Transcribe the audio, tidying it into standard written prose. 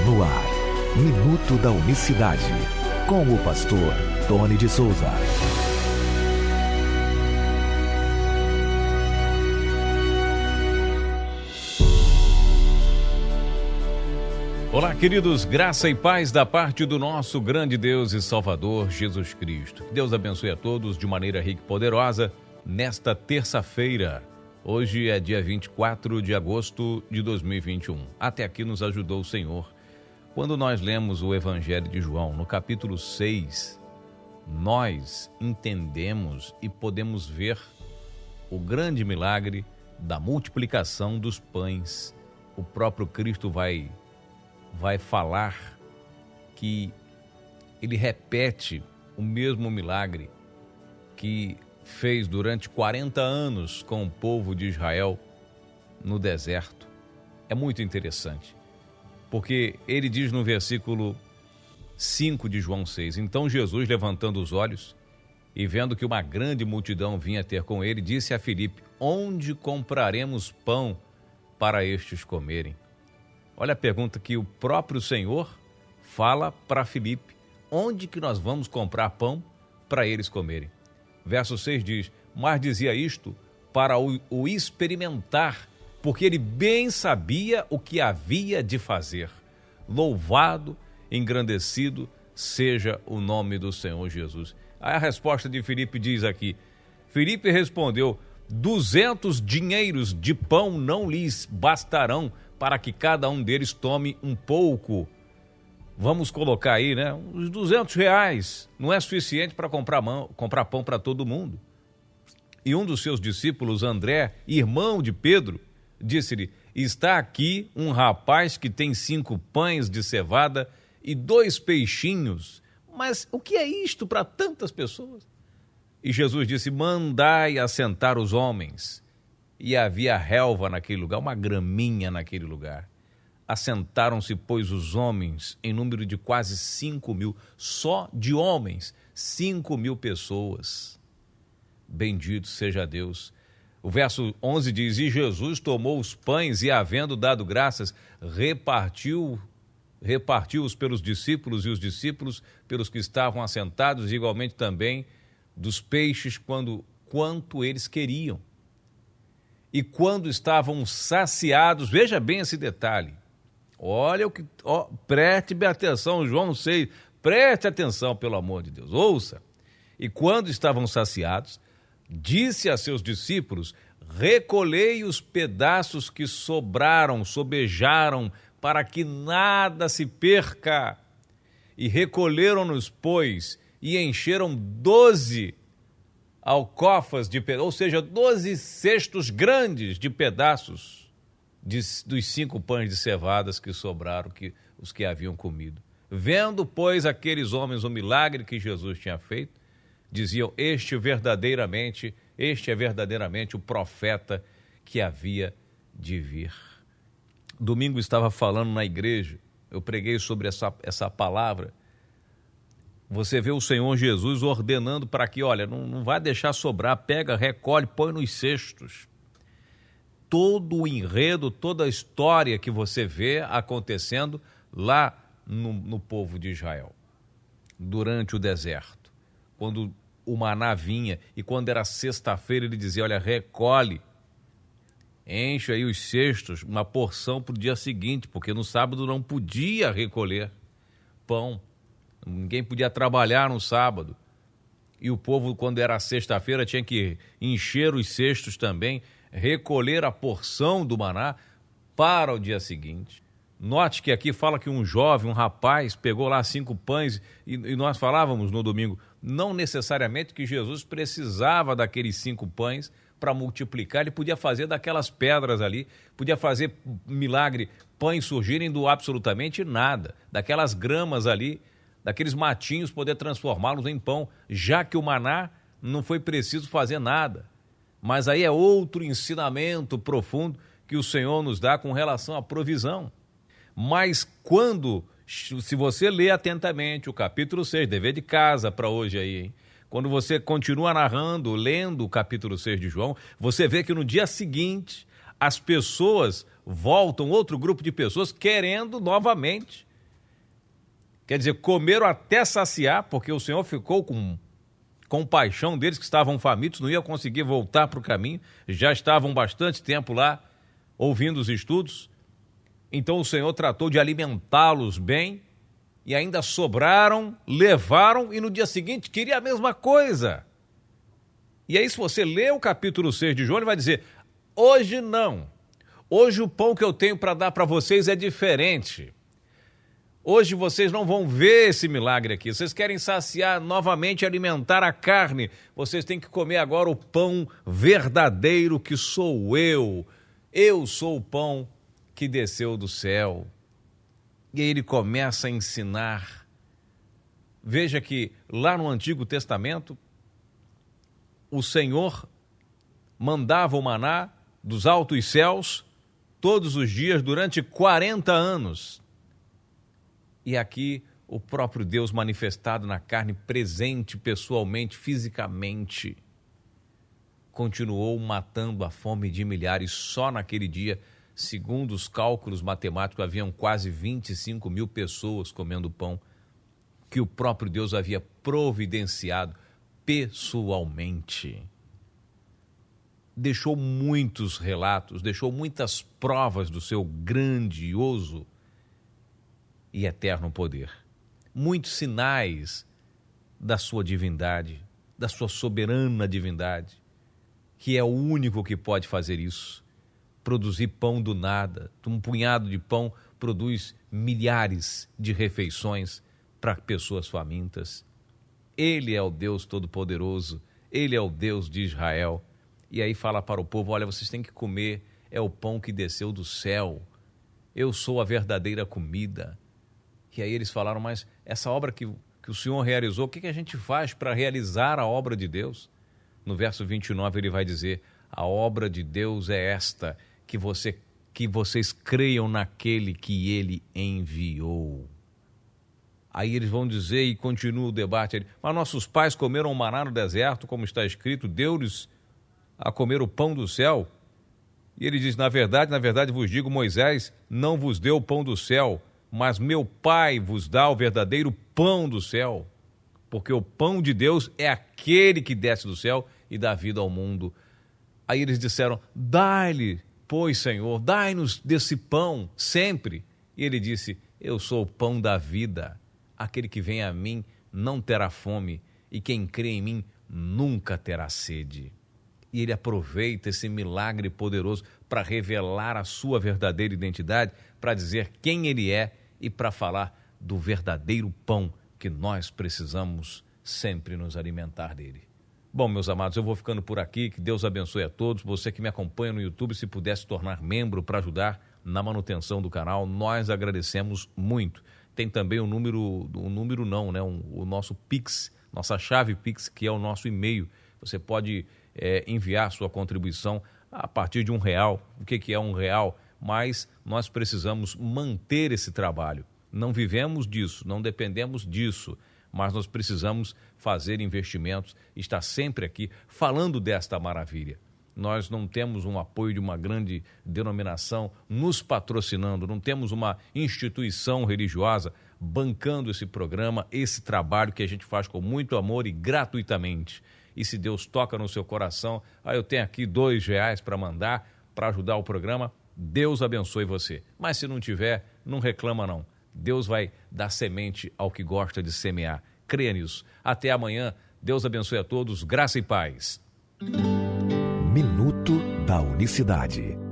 No ar, Minuto da Unicidade, com o pastor Tony de Souza. Olá, queridos, graça e paz da parte do nosso grande Deus e Salvador Jesus Cristo. Que Deus abençoe a todos de maneira rica e poderosa nesta terça-feira. Hoje é dia 24 de agosto de 2021. Até aqui nos ajudou o Senhor. Quando nós lemos o Evangelho de João, no capítulo 6, nós entendemos e podemos ver o grande milagre da multiplicação dos pães. O próprio Cristo vai falar que ele repete o mesmo milagre que fez durante 40 anos com o povo de Israel no deserto. É muito interessante, porque ele diz no versículo 5 de João 6, então Jesus, levantando os olhos e vendo que uma grande multidão vinha ter com ele, disse a Filipe, onde compraremos pão para estes comerem? Olha a pergunta que o próprio Senhor fala para Filipe. Onde que nós vamos comprar pão para eles comerem? Verso 6 diz, mas dizia isto para o experimentar, porque ele bem sabia o que havia de fazer. Louvado, engrandecido seja o nome do Senhor Jesus. Aí a resposta de Filipe diz aqui, Filipe respondeu, 200 dinheiros de pão não lhes bastarão para que cada um deles tome um pouco. Vamos colocar aí, né? Uns R$200 não é suficiente para comprar pão para todo mundo. E um dos seus discípulos, André, irmão de Pedro, disse-lhe, está aqui um rapaz que tem 5 pães de cevada e 2 peixinhos. Mas o que é isto para tantas pessoas? E Jesus disse, mandai assentar os homens. E havia relva naquele lugar, uma graminha naquele lugar. Assentaram-se, pois, os homens em número de quase 5.000, só de homens, 5.000 pessoas. Bendito seja Deus. O verso 11 diz, e Jesus tomou os pães e, havendo dado graças, repartiu-os pelos discípulos e os discípulos pelos que estavam assentados, igualmente também dos peixes quanto eles queriam. E quando estavam saciados, veja bem esse detalhe, olha o que, preste atenção, João 6, preste atenção, pelo amor de Deus, ouça. E quando estavam saciados, disse a seus discípulos, recolhei os pedaços que sobejaram, para que nada se perca. E recolheram-nos, pois, e encheram 12 alcofas de pedaços, ou seja, 12 cestos grandes de pedaços dos 5 pães de cevadas que sobraram, os que haviam comido. Vendo, pois, aqueles homens o milagre que Jesus tinha feito, diziam, este é verdadeiramente o profeta que havia de vir. Domingo estava falando na igreja, eu preguei sobre essa palavra. Você vê o Senhor Jesus ordenando para que, olha, não vai deixar sobrar, pega, recolhe, põe nos cestos. Todo o enredo, toda a história que você vê acontecendo lá no povo de Israel, durante o deserto, quando o maná vinha e quando era sexta-feira ele dizia, olha, recolhe, enche aí os cestos, uma porção para o dia seguinte, porque no sábado não podia recolher pão. Ninguém podia trabalhar no sábado. E o povo, quando era sexta-feira, tinha que encher os cestos também, recolher a porção do maná para o dia seguinte. Note que aqui fala que um jovem, um rapaz, pegou lá 5 pães e nós falávamos no domingo, não necessariamente que Jesus precisava daqueles 5 pães para multiplicar, ele podia fazer daquelas pedras ali, podia fazer milagre, pães surgirem do absolutamente nada, daquelas gramas ali, daqueles matinhos, poder transformá-los em pão, já que o maná não foi preciso fazer nada. Mas aí é outro ensinamento profundo que o Senhor nos dá com relação à provisão. Mas se você ler atentamente o capítulo 6, dever de casa para hoje aí, hein? Quando você continua narrando, lendo o capítulo 6 de João, você vê que no dia seguinte as pessoas voltam, outro grupo de pessoas querendo novamente Quer dizer, comeram até saciar, porque o Senhor ficou com compaixão deles que estavam famintos, não iam conseguir voltar para o caminho, já estavam bastante tempo lá ouvindo os estudos. Então o Senhor tratou de alimentá-los bem e ainda sobraram, levaram e no dia seguinte queria a mesma coisa. E aí, se você ler o capítulo 6 de João, ele vai dizer: hoje não. Hoje o pão que eu tenho para dar para vocês é diferente. Hoje vocês não vão ver esse milagre aqui. Vocês querem saciar novamente, alimentar a carne. Vocês têm que comer agora o pão verdadeiro que sou eu. Eu sou o pão que desceu do céu. E aí ele começa a ensinar. Veja que lá no Antigo Testamento, o Senhor mandava o maná dos altos céus todos os dias durante 40 anos. E aqui o próprio Deus manifestado na carne, presente pessoalmente, fisicamente, continuou matando a fome de milhares. Só naquele dia, segundo os cálculos matemáticos, haviam quase 25 mil pessoas comendo pão que o próprio Deus havia providenciado pessoalmente. Deixou muitos relatos, deixou muitas provas do seu grandioso e eterno poder. Muitos sinais da sua divindade, da sua soberana divindade, que é o único que pode fazer isso. Produzir pão do nada. Um punhado de pão produz milhares de refeições para pessoas famintas. Ele é o Deus Todo-Poderoso, Ele é o Deus de Israel. E aí fala para o povo: olha, vocês têm que comer, é o pão que desceu do céu. Eu sou a verdadeira comida. E aí eles falaram: mas essa obra que o Senhor realizou, o que a gente faz para realizar a obra de Deus? No verso 29 ele vai dizer: a obra de Deus é esta, que vocês creiam naquele que Ele enviou. Aí eles vão dizer, e continua o debate, mas nossos pais comeram maná no deserto, como está escrito, deu-lhes a comer o pão do céu. E ele diz: na verdade vos digo, Moisés não vos deu o pão do céu, mas meu Pai vos dá o verdadeiro pão do céu. Porque o pão de Deus é aquele que desce do céu e dá vida ao mundo. Aí eles disseram: dai-lhe, pois, Senhor, dai-nos desse pão sempre. E ele disse: eu sou o pão da vida. Aquele que vem a mim não terá fome, e quem crê em mim nunca terá sede. E ele aproveita esse milagre poderoso para revelar a sua verdadeira identidade, para dizer quem ele é e para falar do verdadeiro pão que nós precisamos sempre nos alimentar dele. Bom, meus amados, eu vou ficando por aqui. Que Deus abençoe a todos. Você que me acompanha no YouTube, se pudesse tornar membro para ajudar na manutenção do canal, nós agradecemos muito. Tem também o nosso Pix, nossa chave Pix, que é o nosso e-mail. Você pode enviar sua contribuição a partir de R$1. O que é R$1? Mas nós precisamos manter esse trabalho. Não vivemos disso, não dependemos disso, mas nós precisamos fazer investimentos, estar sempre aqui falando desta maravilha. Nós não temos um apoio de uma grande denominação nos patrocinando, não temos uma instituição religiosa bancando esse programa, esse trabalho que a gente faz com muito amor e gratuitamente. E se Deus toca no seu coração, eu tenho aqui R$2 para mandar, para ajudar o programa, Deus abençoe você. Mas se não tiver, não reclama não. Deus vai dar semente ao que gosta de semear. Creia nisso. Até amanhã. Deus abençoe a todos. Graça e paz. Minuto da Unicidade.